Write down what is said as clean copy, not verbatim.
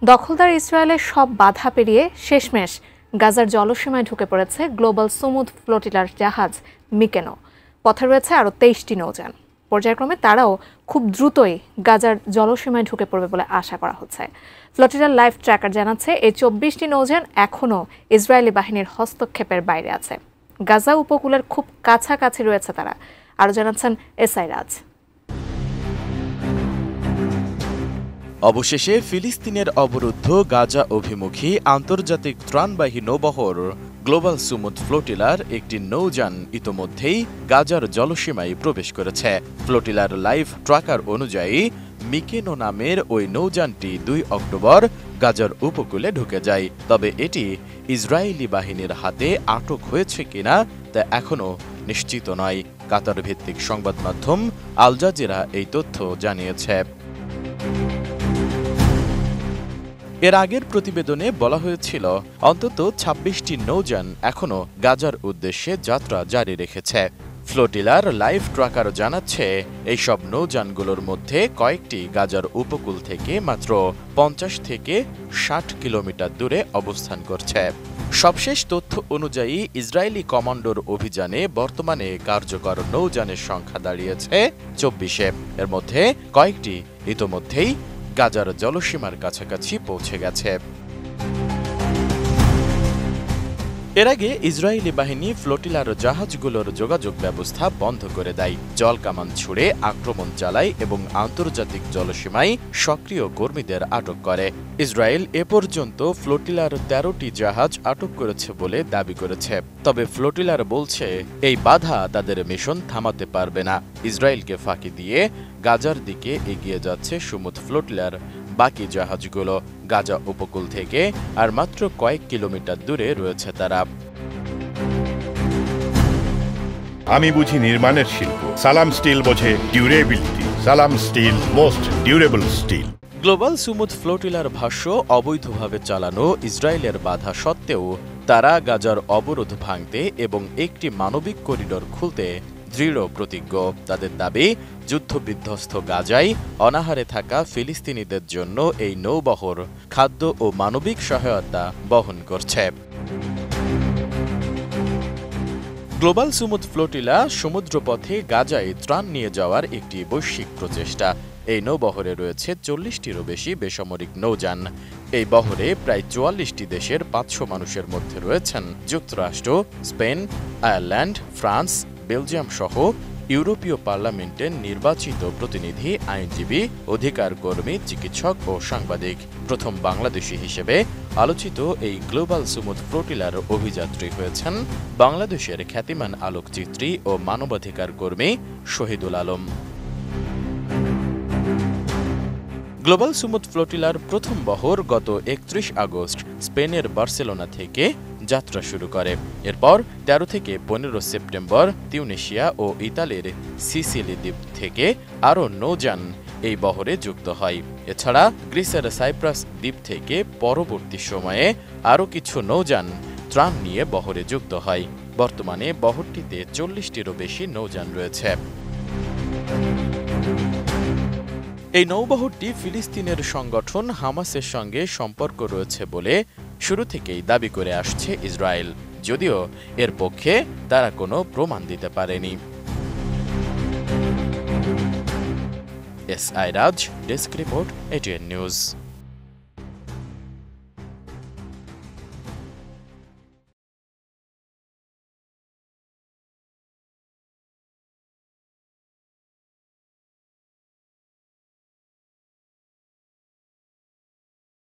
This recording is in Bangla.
দখলদার ইসরায়েলের সব বাধা পেরিয়ে শেষমেশ গাজার জলসীমায় ঢুকে পড়েছে গ্লোবাল সুমুদ ফ্লোটিলার জাহাজ মিকেনো। পথে রয়েছে আরও ২৩টি নৌযান। পর্যায়ক্রমে তারাও খুব দ্রুতই গাজার জলসীমায় ঢুকে পড়বে বলে আশা করা হচ্ছে। ফ্লোটিলার লাইভ ট্র্যাকার জানাচ্ছে এই ২৪টি নৌযান এখনও ইসরায়েলি বাহিনীর হস্তক্ষেপের বাইরে আছে। গাজা উপকূলের খুব কাছাকাছি রয়েছে তারা, আরও জানাচ্ছেন এসআই রাজ। অবশেষে ফিলিস্তিনের অবরুদ্ধ গাজা অভিমুখী আন্তর্জাতিক ত্রাণবাহী নৌবহর গ্লোবাল সুমুদ ফ্লোটিলার একটি নৌযান ইতোমধ্যেই গাজার জলসীমায় প্রবেশ করেছে। ফ্লোটিলার লাইভ ট্র্যাকার অনুযায়ী মিকেনো নামের ওই নৌযানটি ২ অক্টোবর গাজার উপকূলে ঢুকে যায়। তবে এটি ইসরায়েলি বাহিনীর হাতে আটক হয়েছে কিনা তা এখনও নিশ্চিত নয়। কাতার ভিত্তিক সংবাদ মাধ্যম আল জাজিরা এই তথ্য জানিয়েছে। এর আগের প্রতিবেদনে বলা হয়েছিল অন্তত ২৬টি নৌযান এখনও গাজার উদ্দেশ্যে যাত্রা জারি রেখেছে। ফ্লোটিলার লাইভ ট্র্যাকার জানাচ্ছে এইসব নৌযানগুলোর মধ্যে কয়েকটি গাজার উপকূল থেকে মাত্র ৫০ থেকে ৬০ কিলোমিটার দূরে অবস্থান করছে। সবশেষ তথ্য অনুযায়ী ইসরায়েলি কমান্ডোর অভিযানে বর্তমানে কার্যকর নৌযানের সংখ্যা দাঁড়িয়েছে ২৪-এ। এর মধ্যে কয়েকটি ইতোমধ্যেই গাজার জলসীমার কাছাকাছি পৌঁছে গেছে। এর আগে ইসরায়েলি বাহিনী ফ্লোটিলার জাহাজগুলোর যোগাযোগ ব্যবস্থা বন্ধ করে দেয়, জল কামান ছুড়ে আক্রমণ চালায় এবং আন্তর্জাতিক জলসীমায় সক্রিয় কর্মীদের আটক করে। ইসরায়েল এ পর্যন্ত ফ্লোটিলার ১৩টি জাহাজ আটক করেছে বলে দাবি করেছে। তবে ফ্লোটিলার বলছে এই বাধা তাদের মিশন থামাতে পারবে না। ইসরায়েলকে ফাঁকি দিয়ে গাজার দিকে এগিয়ে যাচ্ছে সুমুদ ফ্লোটিলার বাকি জাহাজগুলো। গাজা উপকূল থেকে আর মাত্র কয়েক কিলোমিটার দূরে রয়েছে তারা। আমি বুঝি নির্মাণের শিল্প, সালাম স্টিল বোঝে durability. Salam steel, most durable steel. Global Sumud ফ্লোটিলার ভাষ্য, অবৈধভাবে চালানো ইসরায়েলের বাধা সত্ত্বেও তারা গাজার অবরোধ ভাঙতে এবং একটি মানবিক করিডোর খুলতে দৃঢ় প্রতিজ্ঞ। তাদের দাবি, যুদ্ধবিধ্বস্ত গাজায় অনাহারে থাকা ফিলিস্তিনিদের জন্য এই নৌবহর খাদ্য ও মানবিক সহায়তা বহন করছে। গ্লোবাল সুমুদ ফ্লোটিলা সমুদ্রপথে গাজায় ত্রাণ নিয়ে যাওয়ার একটি বৈশ্বিক প্রচেষ্টা। এই নৌবহরে রয়েছে ৪০টিরও বেশি বেসামরিক নৌযান। এই বহরে প্রায় ৪৪টি দেশের ৫০০ মানুষের মধ্যে রয়েছেন যুক্তরাষ্ট্র, স্পেন, আয়ারল্যান্ড, ফ্রান্স, বেলজিয়াম সহ ইউরোপীয় পার্লামেন্টের নির্বাচিত প্রতিনিধি, আইনজীবী, অধিকার কর্মী, চিকিৎসক ও সাংবাদিক। প্রথম বাংলাদেশি হিসেবে আলোচিত এই গ্লোবাল সুমুদ ফ্লোটিলার অভিযাত্রী হয়েছেন বাংলাদেশের খ্যাতিমান আলোকচিত্রী ও মানবাধিকার কর্মী শহীদুল আলম। গ্লোবাল সুমুদ ফ্লোটিলার প্রথম বহর গত ৩১ আগস্ট স্পেনের বার্সেলোনা থেকে যাত্রা শুরু করে। এরপর ১৩ থেকে ১৫ সেপ্টেম্বর তিউনিসিয়া ও ইতালির সিসিলি দ্বীপ থেকে আরও নৌযান এই বহরে যুক্ত হয়। এছাড়া গ্রিসের সাইপ্রাস দ্বীপ থেকে পরবর্তী সময়ে আরও কিছু নৌযান ত্রাণ নিয়ে বহরে যুক্ত হয়। বর্তমানে বহরটিতে ৪০টিরও বেশি নৌযান রয়েছে। এই নৌবহরটি ফিলিস্তিনের সংগঠন হামাসের সঙ্গে সম্পর্ক রয়েছে বলে শুরু থেকেই দাবি করে আসছে ইসরায়েল, যদিও এর পক্ষে তারা কোনো প্রমাণ দিতে পারেনি। এসআই রাজ, ডেস্ক রিপোর্ট, এটিএন নিউজ।